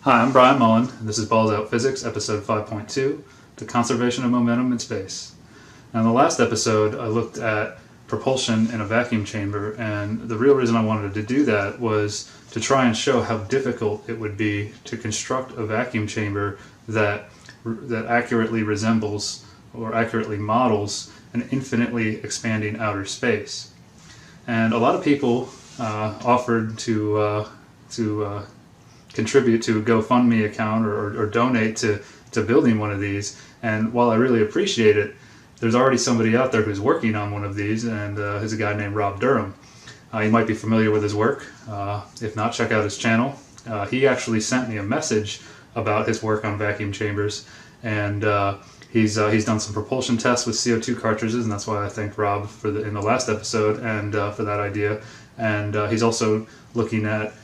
Hi, I'm Brian Mullin, and this is Balls Out Physics, episode 5.2, the conservation of momentum in space. Now, in the last episode, I looked at propulsion in a vacuum chamber, and the real reason I wanted to do that was to try and show how difficult it would be to construct a vacuum chamber that accurately resembles or accurately models an infinitely expanding outer space. And a lot of people offered to contribute to a GoFundMe account or donate to building one of these. And while I really appreciate it, there's already somebody out there who's working on one of these, and he's a guy named Rob Durham. You might be familiar with his work. If not, check out his channel. He actually sent me a message about his work on vacuum chambers, and he's done some propulsion tests with CO2 cartridges, and that's why I thanked Rob in the last episode and for that idea. And he's also looking at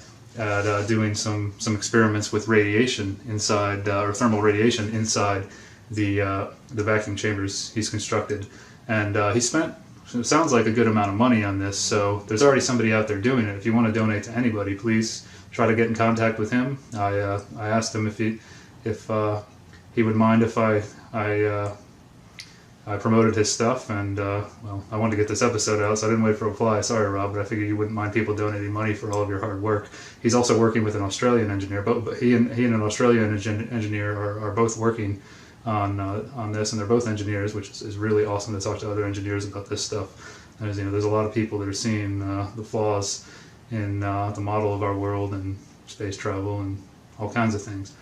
doing some experiments with radiation inside, or thermal radiation inside the vacuum chambers he's constructed. And he spent, it sounds like, a good amount of money on this, so there's already somebody out there doing it. If you want to donate to anybody, please try to get in contact with him. I asked him if he would mind if I promoted his stuff, and well, I wanted to get this episode out, so I didn't wait for a reply. Sorry, Rob, but I figured you wouldn't mind people donating money for all of your hard work. He's also working with an Australian engineer, but he and an Australian engineer are both working on this, and they're both engineers, which is really awesome to talk to other engineers about this stuff. There's a lot of people that are seeing the flaws in the model of our world and space travel and all kinds of things.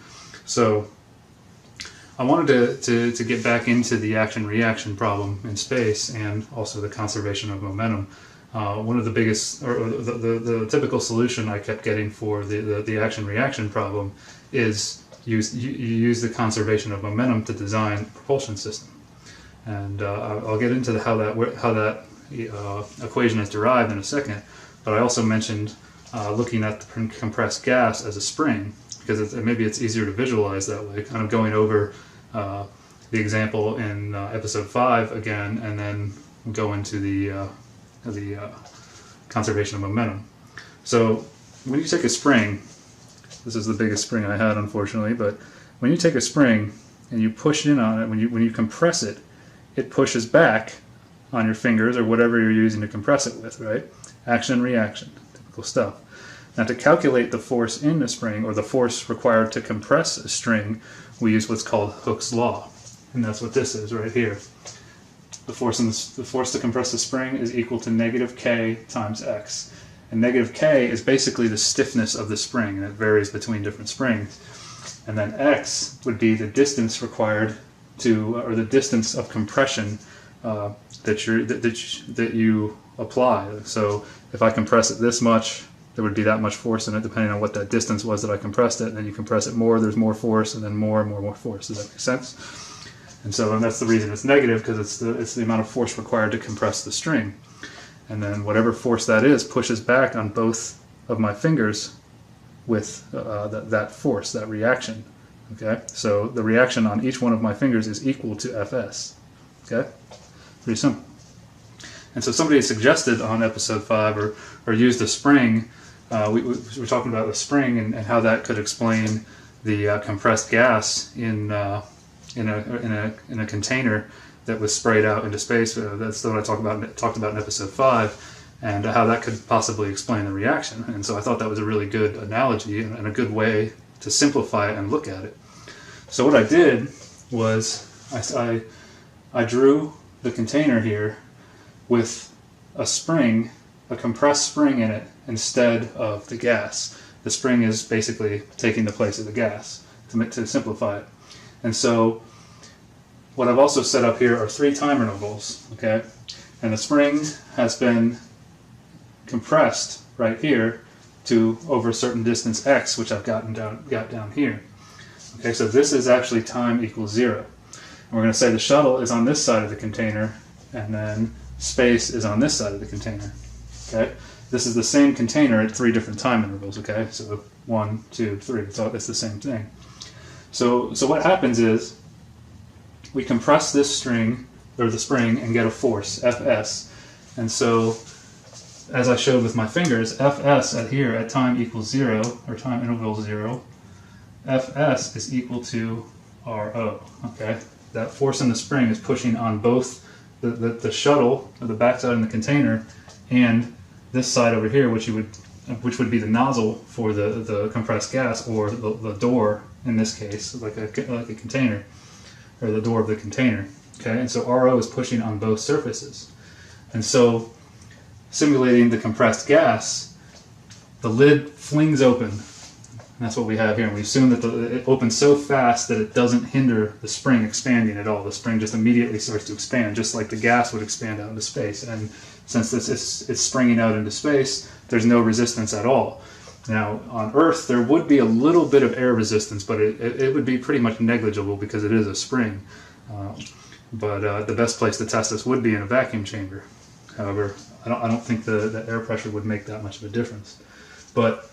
So I wanted to get back into the action-reaction problem in space and also the conservation of momentum. One of the biggest, or the typical solution I kept getting for the action-reaction problem is you use the conservation of momentum to design a propulsion system. And I'll get into how that equation is derived in a second, but I also mentioned looking at the compressed gas as a spring, because maybe it's easier to visualize that way, kind of going over the example in episode 5 again, and then go into the conservation of momentum. So when you take a spring, this is the biggest spring I had, unfortunately, but when you take a spring and you push in on it, when you compress it, it pushes back on your fingers or whatever you're using to compress it with, right? Action, reaction, typical stuff. Now, to calculate the force in a spring, or the force required to compress a string, we use what's called Hooke's law, and that's what this is right here. The force to compress the spring is equal to negative k times x, and negative k is basically the stiffness of the spring, and it varies between different springs. And then x would be the distance required or the distance of compression that you apply. So if I compress it this much, there would be that much force in it, depending on what that distance was that I compressed it. And then you compress it more, there's more force, and then more and more force. Does that make sense? And so that's the reason it's negative, because it's the amount of force required to compress the string. And then whatever force that is pushes back on both of my fingers with that force, that reaction. Okay, so the reaction on each one of my fingers is equal to Fs. Okay, pretty simple. And so somebody suggested on episode 5 or used a spring. We were talking about the spring and how that could explain the compressed gas in a container that was sprayed out into space. That's what I talked about in episode 5, and how that could possibly explain the reaction. And so I thought that was a really good analogy and a good way to simplify it and look at it. So what I did was I drew the container here with a spring, a compressed spring in it, instead of the gas. The spring is basically taking the place of the gas, to simplify it. And so what I've also set up here are 3 time intervals, okay? And the spring has been compressed right here to over a certain distance x, which I've got down here. Okay, so this is actually time equals 0. And we're going to say the shuttle is on this side of the container, and then space is on this side of the container. Okay, this is the same container at 3 different time intervals. Okay, so 1, 2, 3. It's the same thing. So what happens is we compress this string, or the spring, and get a force, Fs. And so, as I showed with my fingers, Fs at time equals 0, or time interval 0, Fs is equal to Rho. Okay, that force in the spring is pushing on both the shuttle, or the backside in the container, and this side over here, which would be the nozzle for the compressed gas, or the door in this case, like a container, or the door of the container. Okay, and so Rho is pushing on both surfaces, and so simulating the compressed gas, the lid flings open. And that's what we have here. And we assume that it opens so fast that it doesn't hinder the spring expanding at all. The spring just immediately starts to expand, just like the gas would expand out into space. And since it's springing out into space, there's no resistance at all. Now, on Earth, there would be a little bit of air resistance, but it would be pretty much negligible because it is a spring. But the best place to test this would be in a vacuum chamber. However, I don't think the air pressure would make that much of a difference. But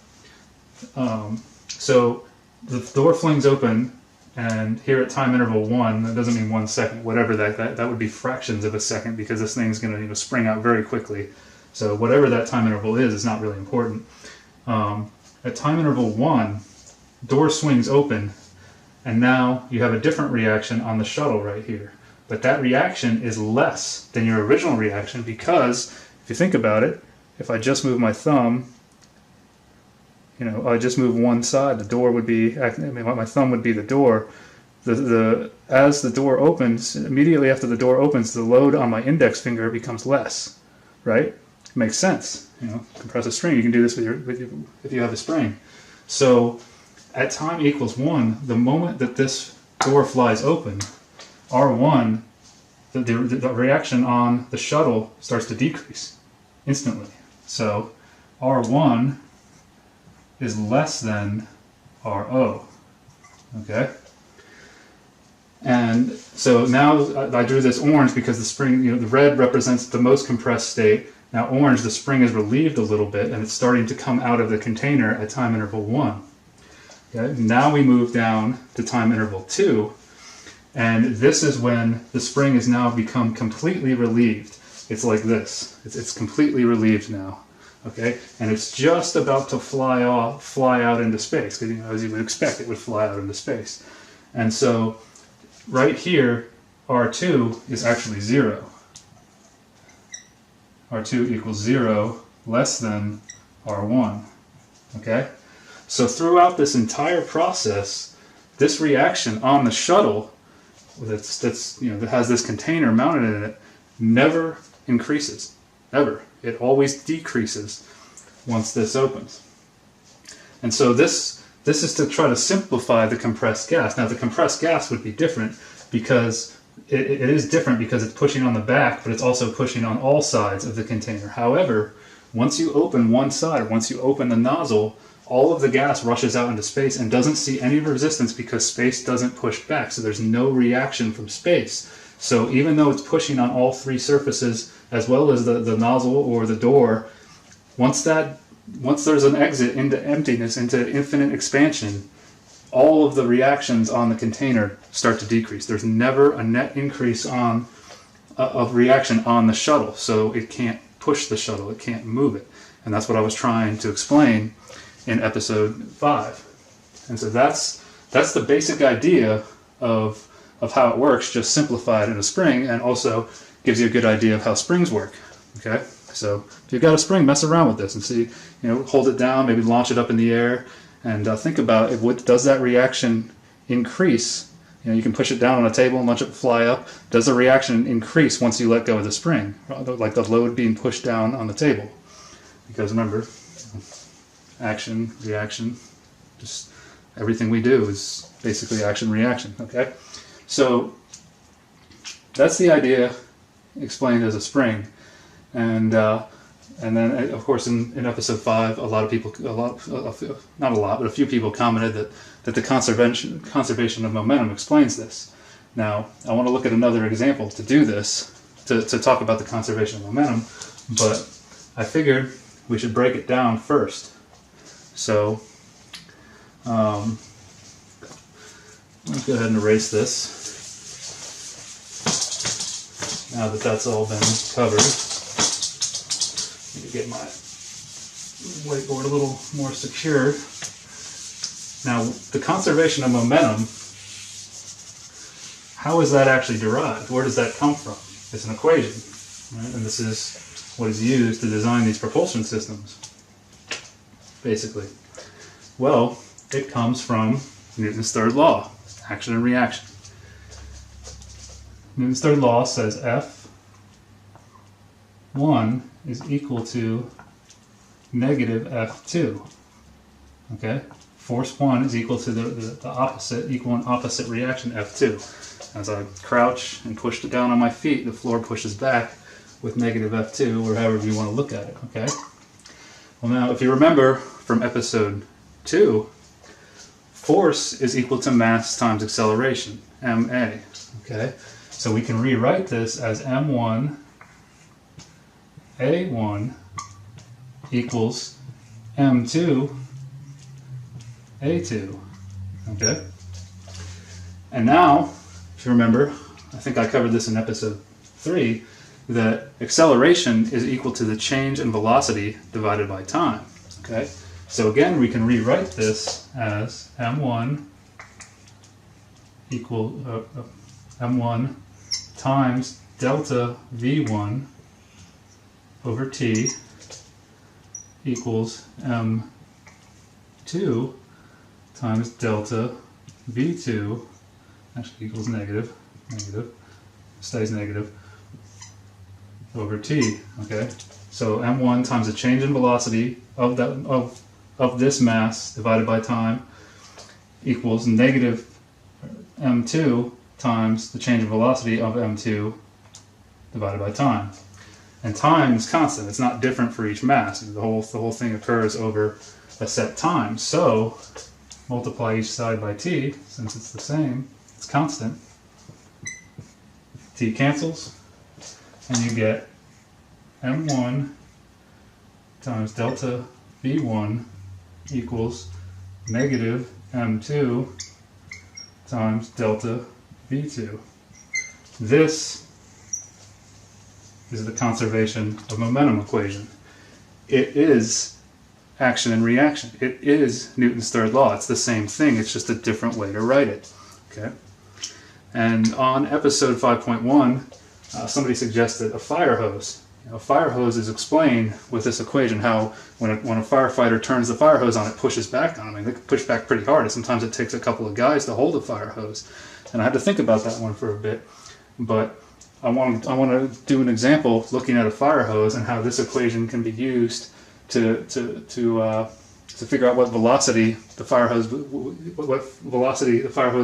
so the door flings open, and here at time interval 1, that doesn't mean 1 second, whatever that would be fractions of a second, because this thing's going to spring out very quickly. So whatever that time interval is not really important. At time interval 1, door swings open, and now you have a different reaction on the shuttle right here. But that reaction is less than your original reaction, because if you think about it, if I just move my thumb, I just move one side, the door would be, my thumb would be the door. As the door opens, immediately after the door opens, the load on my index finger becomes less, right? It makes sense. Compress a string. You can do this if you have a spring. So at time equals 1, the moment that this door flies open, R1, the reaction on the shuttle starts to decrease instantly. So R1 is less than Rho. Okay? And so now I drew this orange because the spring, the red represents the most compressed state. Now orange, the spring is relieved a little bit, and it's starting to come out of the container at time interval 1. Okay? Now we move down to time interval 2, and this is when the spring has now become completely relieved. It's like this. It's completely relieved now. Okay, and it's just about to fly out into space, because as you would expect, it would fly out into space. And so, right here, R2 is actually 0. R2 equals 0, less than R1. Okay, so throughout this entire process, this reaction on the shuttle that has this container mounted in it never increases, ever. It always decreases once this opens. And so this is to try to simplify the compressed gas. Now the compressed gas would be different because it is different because it's pushing on the back, but it's also pushing on all sides of the container. However, once you open one side, once you open the nozzle, all of the gas rushes out into space and doesn't see any resistance because space doesn't push back. So there's no reaction from space. So even though it's pushing on all three surfaces, as well as the nozzle or the door, once there's an exit into emptiness, into infinite expansion, all of the reactions on the container start to decrease. There's never a net increase of reaction on the shuttle, so it can't push the shuttle, it can't move it. And that's what I was trying to explain in episode 5. And so that's the basic idea of how it works, just simplified in a spring, and also gives you a good idea of how springs work. Okay, so if you've got a spring, mess around with this and see, hold it down, maybe launch it up in the air, and think about does that reaction increase? You can push it down on a table and watch it fly up. Does the reaction increase once you let go of the spring, like the load being pushed down on the table? Because remember, action, reaction, just everything we do is basically action, reaction. Okay, so that's the idea explained as a spring, and then of course in episode 5, a few people commented that the conservation of momentum explains this. Now I want to look at another example to do this, to talk about the conservation of momentum, but I figured we should break it down first. So let's go ahead and erase this. Now that that's all been covered, let me get my whiteboard a little more secure. Now, the conservation of momentum, how is that actually derived? Where does that come from? It's an equation, right? And this is what is used to design these propulsion systems, basically. Well, it comes from Newton's third law, action and reaction. Newton's third law says F1 is equal to negative F2. Okay? Force 1 is equal to the opposite, equal and opposite reaction, F2. As I crouch and push it down on my feet, the floor pushes back with negative F2, or however you want to look at it, okay? Well now, if you remember from episode 2, force is equal to mass times acceleration, ma, okay? So we can rewrite this as m1 a1 equals m2 a2, okay? And now, if you remember, I think I covered this in episode 3, that acceleration is equal to the change in velocity divided by time, okay? So again, we can rewrite this as m1 equal m1 times delta v1 over t equals m2 times delta v2, actually equals negative, stays negative, over t, okay? So m1 times the change in velocity of this mass divided by time equals negative m2 times the change in velocity of m2 divided by time. And time is constant, it's not different for each mass. The whole thing occurs over a set time. So multiply each side by t, since it's the same, it's constant. T cancels, and you get m1 times delta v1 equals negative m2 times delta v2. This is the conservation of momentum equation. It is action and reaction. It is Newton's third law. It's the same thing, it's just a different way to write it. Okay? And on episode 5.1, somebody suggested a fire hose. A fire hose is explained with this equation, how when a firefighter turns the fire hose on, it pushes back on them. I mean, they can push back pretty hard, and sometimes it takes a couple of guys to hold a fire hose. And I had to think about that one for a bit, but I want to do an example looking at a fire hose and how this equation can be used to figure out what velocity the fire hose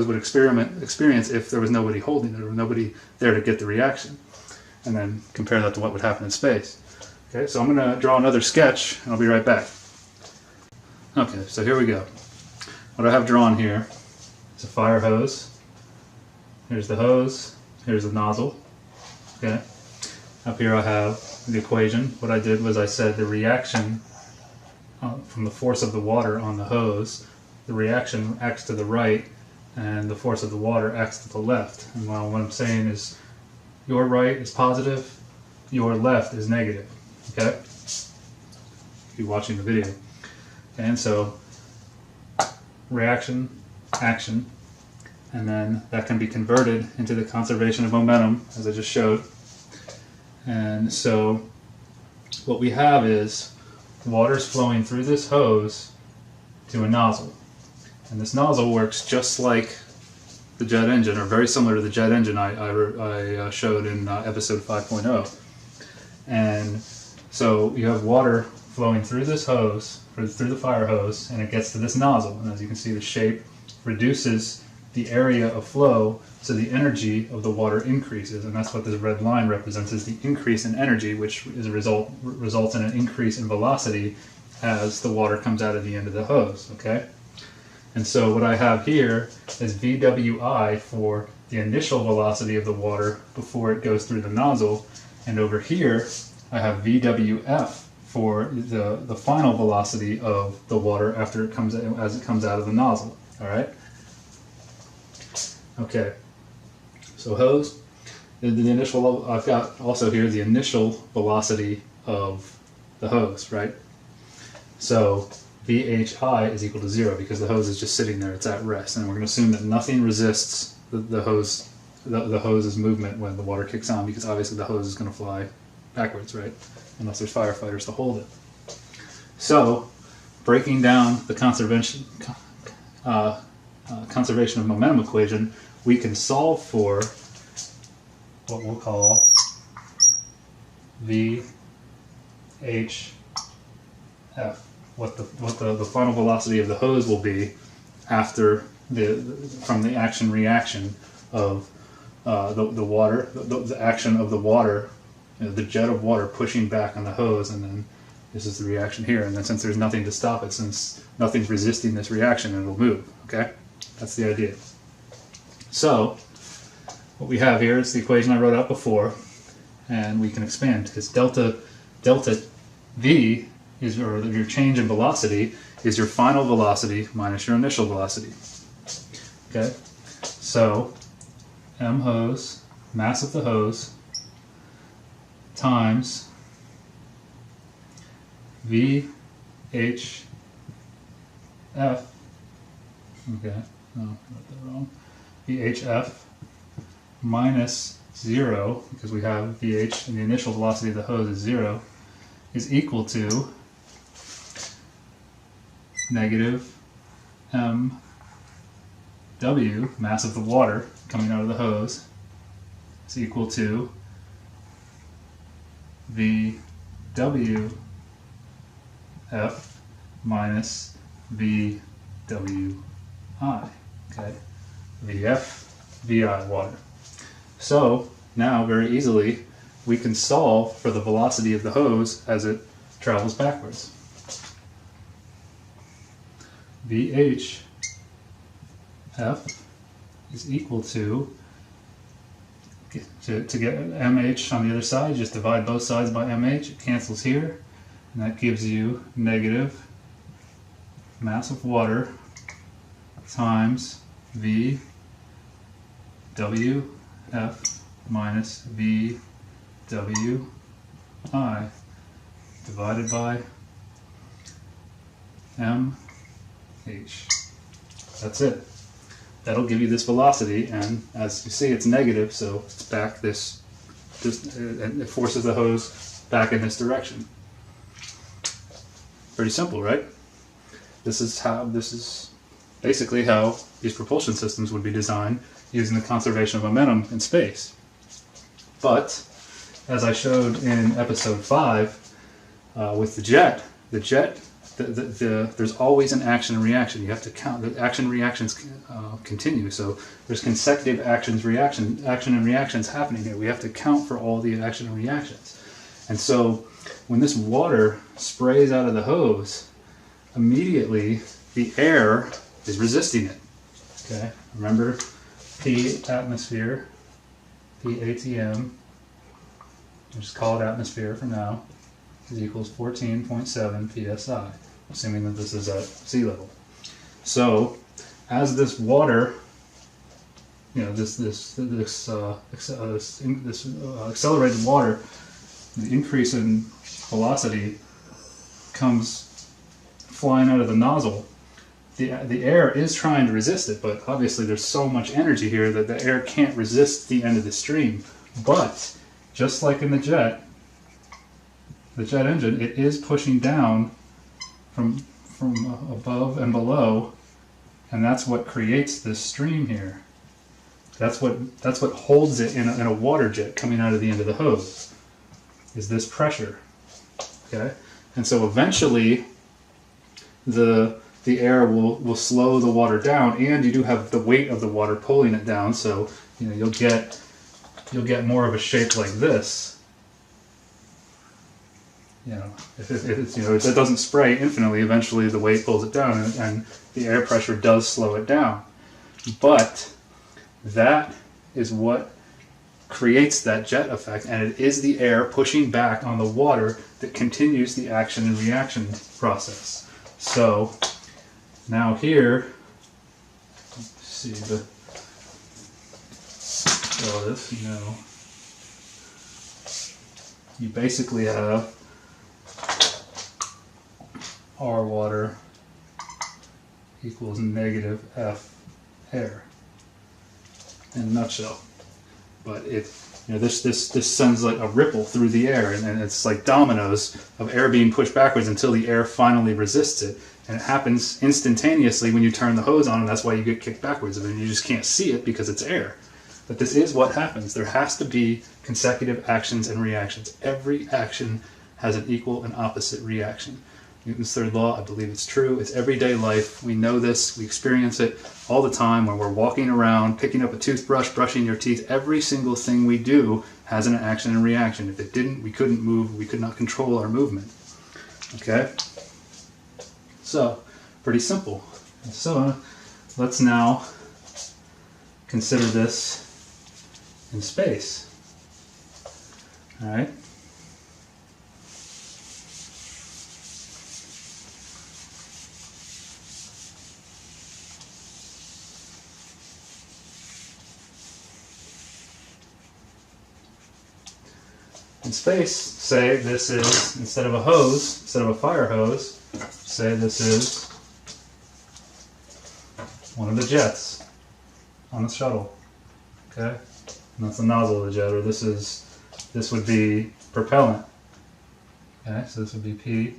would experience if there was nobody holding it or nobody there to get the reaction, and then compare that to what would happen in space. Okay, so I'm going to draw another sketch and I'll be right back. Okay, so here we go. What I have drawn here is a fire hose. Here's the hose, here's the nozzle. Okay, up here I have the equation. What I did was I said the reaction from the force of the water on the hose, the reaction acts to the right and the force of the water acts to the left. And what I'm saying is your right is positive, your left is negative. Okay? If you're watching the video. And so reaction, action, and then that can be converted into the conservation of momentum, as I just showed. And so what we have is water's flowing through this hose to a nozzle. And this nozzle works just like the jet engine, or very similar to the jet engine I showed in episode 5.0. And so you have water flowing through this hose, through the fire hose, and it gets to this nozzle. And as you can see, the shape reduces the area of flow, so the energy of the water increases, and that's what this red line represents, is the increase in energy, which is results in an increase in velocity as the water comes out of the end of the hose. Okay? And so what I have here is VWI for the initial velocity of the water before it goes through the nozzle, and over here I have VWF for the final velocity of the water after it comes as it comes out of the nozzle. All right. Okay. So hose, the initial. I've got also here the initial velocity of the hose, right? So VHI is equal to 0 because the hose is just sitting there, it's at rest. And we're going to assume that nothing resists the hose's movement when the water kicks on, because obviously the hose is going to fly backwards, right? Unless there's firefighters to hold it. So, breaking down the conservation of momentum equation, we can solve for what we'll call VHF, what the final velocity of the hose will be after from the action reaction of the water, the action of the water, the jet of water pushing back on the hose, and then this is the reaction here. And then since there's nothing to stop it, since nothing's resisting this reaction, it'll move. Okay, that's the idea. So what we have here is the equation I wrote out before, and we can expand because delta V is, or your change in velocity, is your final velocity minus your initial velocity. Okay, so m hose, mass of the hose, times VHF, okay, no, I wrote that wrong, VHF minus 0, because we have VH and the initial velocity of the hose is 0, is equal to negative mW, mass of the water coming out of the hose, is equal to VWF minus VWI. Okay, VF, VI, water. So now very easily we can solve for the velocity of the hose as it travels backwards. VHF is equal to get MH on the other side, just divide both sides by MH, it cancels here, and that gives you negative mass of water times VWF minus VWI divided by MH. That's it. That'll give you this velocity, and as you see, it's negative, so it's back this, and it forces the hose back in this direction. Pretty simple, right? This is basically how these propulsion systems would be designed using the conservation of momentum in space. But as I showed in episode 5 with the jet, there's always an action and reaction. You have to count. The action and reactions continue. So there's consecutive action and reactions happening here. We have to count for all the action and reactions. And so when this water sprays out of the hose, immediately the air is resisting it. Okay, remember P atmosphere, P ATM, we'll just call it atmosphere for now, is equals 14.7 psi, assuming that this is at sea level. So as this water, this accelerated water, the increase in velocity comes flying out of the nozzle, the air is trying to resist it, but obviously there's so much energy here that the air can't resist the end of the stream. But just like in the jet engine, it is pushing down from above and below, and that's what creates this stream here. That's what holds it in a water jet coming out of the end of the hose, is this pressure. Okay, and so eventually the air will slow the water down, and you do have the weight of the water pulling it down, so you'll get more of a shape like this. If it doesn't spray infinitely, eventually the weight pulls it down, and the air pressure does slow it down. But that is what creates that jet effect, and it is the air pushing back on the water that continues the action and reaction process. So now here, see all this, you basically have R water equals negative F air in a nutshell. But this sends like a ripple through the air, and it's like dominoes of air being pushed backwards until the air finally resists it. And it happens instantaneously when you turn the hose on, and that's why you get kicked backwards. I mean, you just can't see it because it's air. But this is what happens. There has to be consecutive actions and reactions. Every action has an equal and opposite reaction. Newton's third law, I believe it's true. It's everyday life. We know this. We experience it all the time when we're walking around, picking up a toothbrush, brushing your teeth. Every single thing we do has an action and reaction. If it didn't, we couldn't move. We could not control our movement. Okay? So, pretty simple. So, let's now consider this in space. All right? In space, say this is, instead of a hose, instead of a fire hose, say this is one of the jets on the shuttle. Okay? And that's the nozzle of the jet, or this would be propellant. Okay, so this would be P,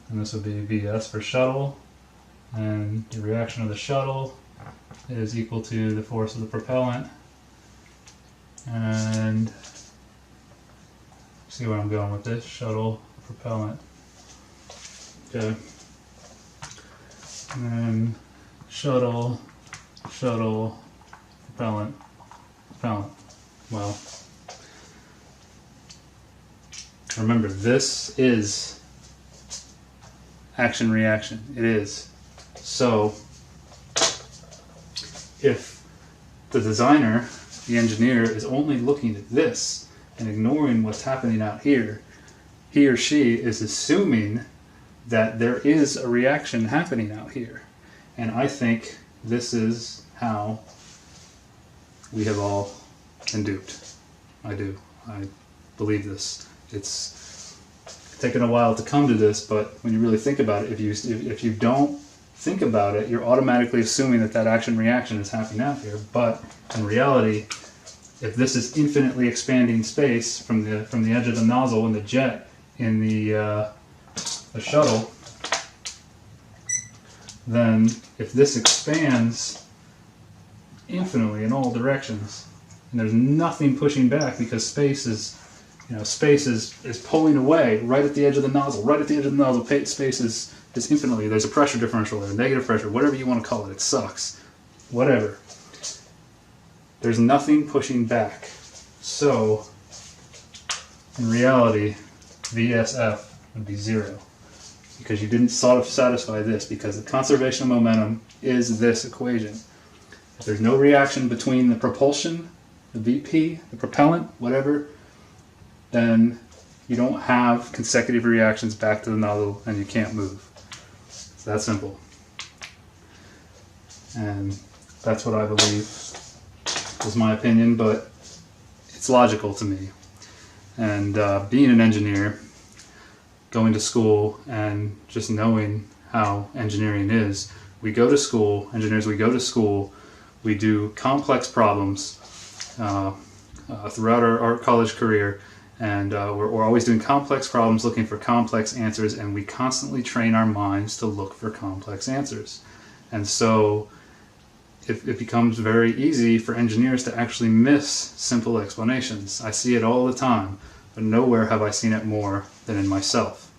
and this would be Vs for shuttle, and the reaction of the shuttle is equal to the force of the propellant. And see where I'm going with this, shuttle, propellant. Okay. And then shuttle, propellant. Well, remember, this is action-reaction. It is. So, if the designer, the engineer, is only looking at this and ignoring what's happening out here, he or she is assuming that there is a reaction happening out here. And I think this is how we have all been duped. I do. I believe this. It's taken a while to come to this, but when you really think about it, if you don't think about it, you're automatically assuming that that action-reaction is happening out here. But in reality, if this is infinitely expanding space from the edge of the nozzle in the jet in the shuttle, then if this expands infinitely in all directions, and there's nothing pushing back because space is pulling away right at the edge of the nozzle, space is infinitely, there's a pressure differential there, negative pressure, whatever you want to call it, it sucks, whatever. There's nothing pushing back. So, in reality, VSF would be 0. Because you didn't sort of satisfy this, because the conservation of momentum is this equation. If there's no reaction between the propulsion, the VP, the propellant, whatever, then you don't have consecutive reactions back to the nozzle and you can't move. It's that simple. And that's what I believe. Is my opinion, but it's logical to me. And being an engineer, going to school, and just knowing how engineering is, we go to school, engineers, we go to school, we do complex problems throughout our college career, and we're always doing complex problems, looking for complex answers, and we constantly train our minds to look for complex answers. And so it becomes very easy for engineers to actually miss simple explanations. I see it all the time, but nowhere have I seen it more than in myself.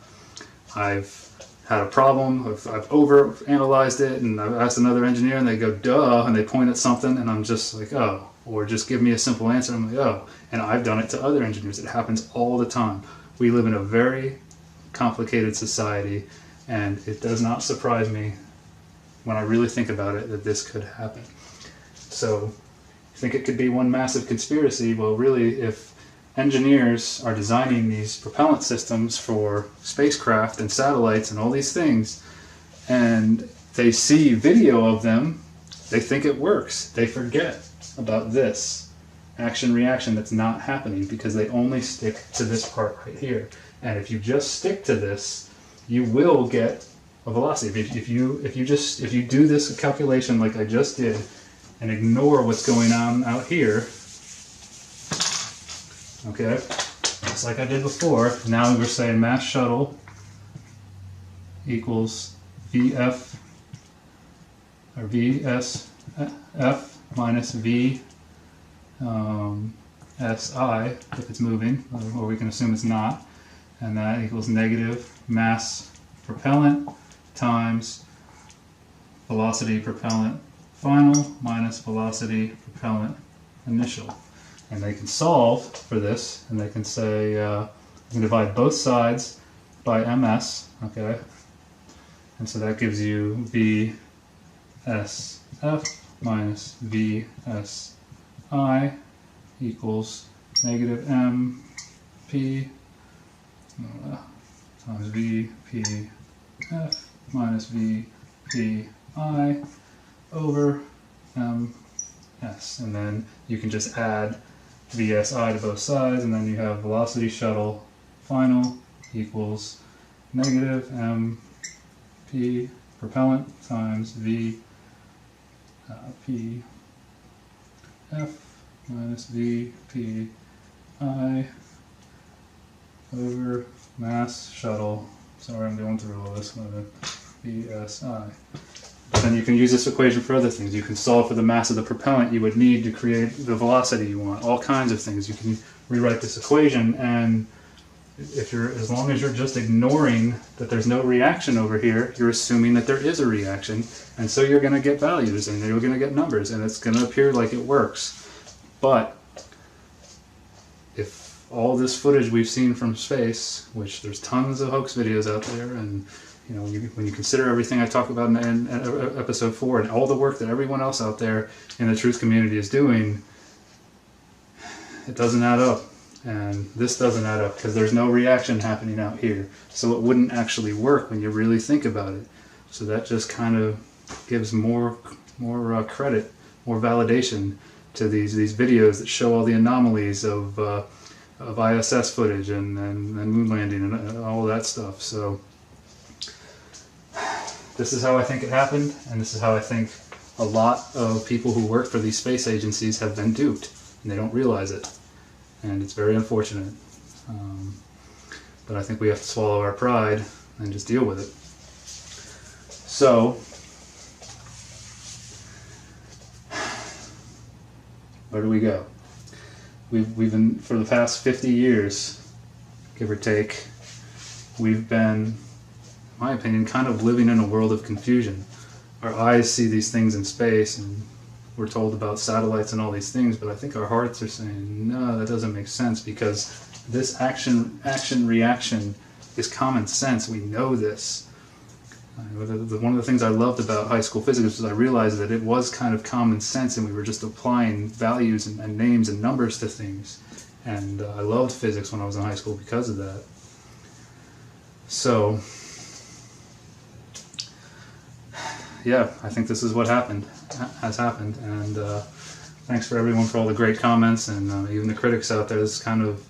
I've had a problem, I've overanalyzed it, and I've asked another engineer and they go, duh, and they point at something and I'm just like, oh, or just give me a simple answer and I'm like, oh. And I've done it to other engineers. It happens all the time. We live in a very complicated society, and it does not surprise me when I really think about it that this could happen. So, you think it could be one massive conspiracy? Well, really, if engineers are designing these propellant systems for spacecraft and satellites and all these things, and they see video of them, they think it works. They forget about this action-reaction that's not happening because they only stick to this part right here. And if you just stick to this, you will get a velocity. If you do this calculation like I just did and ignore what's going on out here, okay, just like I did before, now we're saying mass shuttle equals VF or VSF minus V SI if it's moving, or we can assume it's not, and that equals negative mass propellant times velocity propellant final minus velocity propellant initial. And they can solve for this, and they can say, you can divide both sides by ms, okay? And so that gives you VSF minus VSI equals negative MP times VPF minus VPI over MS. And then you can just add VSI to both sides, and then you have velocity shuttle final equals negative MP propellant times VPF minus VPI over mass shuttle. Sorry, I'm going through all this. VSI. But then you can use this equation for other things. You can solve for the mass of the propellant you would need to create the velocity you want. All kinds of things. You can rewrite this equation, and as long as you're just ignoring that there's no reaction over here, you're assuming that there is a reaction, and so you're going to get values, and you're going to get numbers, and it's going to appear like it works. But if all this footage we've seen from space, which there's tons of hoax videos out there, and when you consider everything I talk about in episode 4 and all the work that everyone else out there in the truth community is doing, it doesn't add up. And this doesn't add up because there's no reaction happening out here. So it wouldn't actually work when you really think about it. So that just kind of gives more credit, more validation to these videos that show all the anomalies of ISS footage and moon landing and all that stuff. So this is how I think it happened, and this is how I think a lot of people who work for these space agencies have been duped, and they don't realize it. And it's very unfortunate. But I think we have to swallow our pride and just deal with it. So, where do we go? We've been, for the past 50 years, give or take, we've been, in my opinion, kind of living in a world of confusion. Our eyes see these things in space, and we're told about satellites and all these things, but I think our hearts are saying, no, that doesn't make sense, because this action-reaction is common sense. We know this. One of the things I loved about high school physics was I realized that it was kind of common sense, and we were just applying values and names and numbers to things. And I loved physics when I was in high school because of that. So, yeah, I think this is what has happened, and thanks for everyone for all the great comments, and even the critics out there. This kind of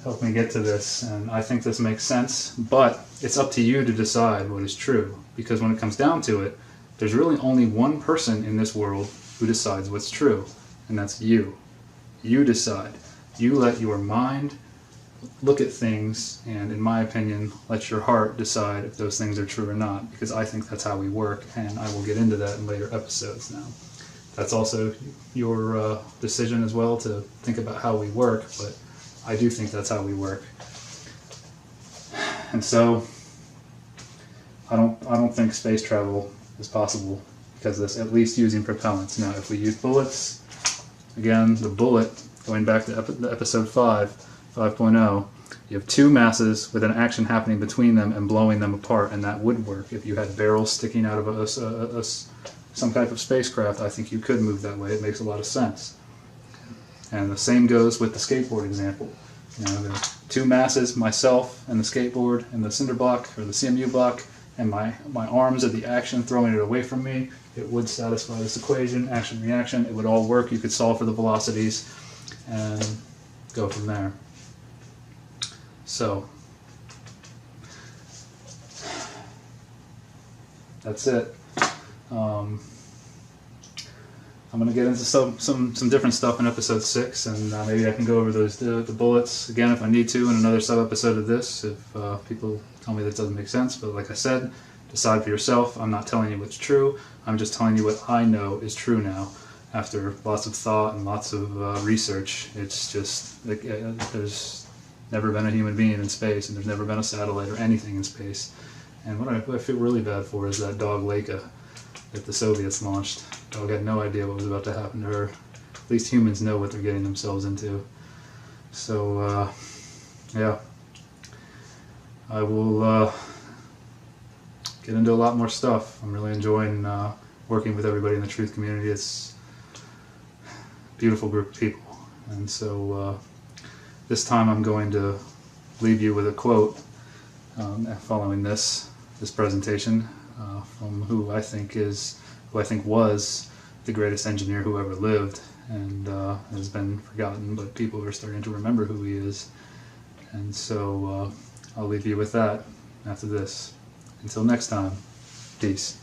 helped me get to this, and I think this makes sense, but it's up to you to decide what is true, because when it comes down to it, there's really only one person in this world who decides what's true, and that's you. You decide. You let your mind look at things, and in my opinion, let your heart decide if those things are true or not, because I think that's how we work, and I will get into that in later episodes now. That's also your decision as well, to think about how we work, but I do think that's how we work. And so I don't think space travel is possible because of this, at least using propellants. Now, if we use bullets, again, the bullet, going back to episode 5.0, you have two masses with an action happening between them and blowing them apart, and that would work. If you had barrels sticking out of some type of spacecraft, I think you could move that way. It makes a lot of sense. And the same goes with the skateboard example. There's two masses, myself and the skateboard and the cinder block or the CMU block, and my arms are the action throwing it away from me. It would satisfy this equation, action, reaction. It would all work. You could solve for the velocities and go from there. So, that's it. I'm going to get into some different stuff in episode 6, and maybe I can go over those the bullets again if I need to in another sub-episode of this, if people tell me that doesn't make sense. But like I said, decide for yourself. I'm not telling you what's true. I'm just telling you what I know is true now. After lots of thought and lots of research, it's just, like, there's never been a human being in space, and there's never been a satellite or anything in space. And what I feel really bad for is that dog Leica that the Soviets launched. Dog had no idea what was about to happen to her. At least humans know what they're getting themselves into. So, yeah. I will get into a lot more stuff. I'm really enjoying working with everybody in the truth community. It's a beautiful group of people. And so this time I'm going to leave you with a quote following this presentation from who I think was the greatest engineer who ever lived, and has been forgotten, but people are starting to remember who he is. And so I'll leave you with that after this. Until next time, peace.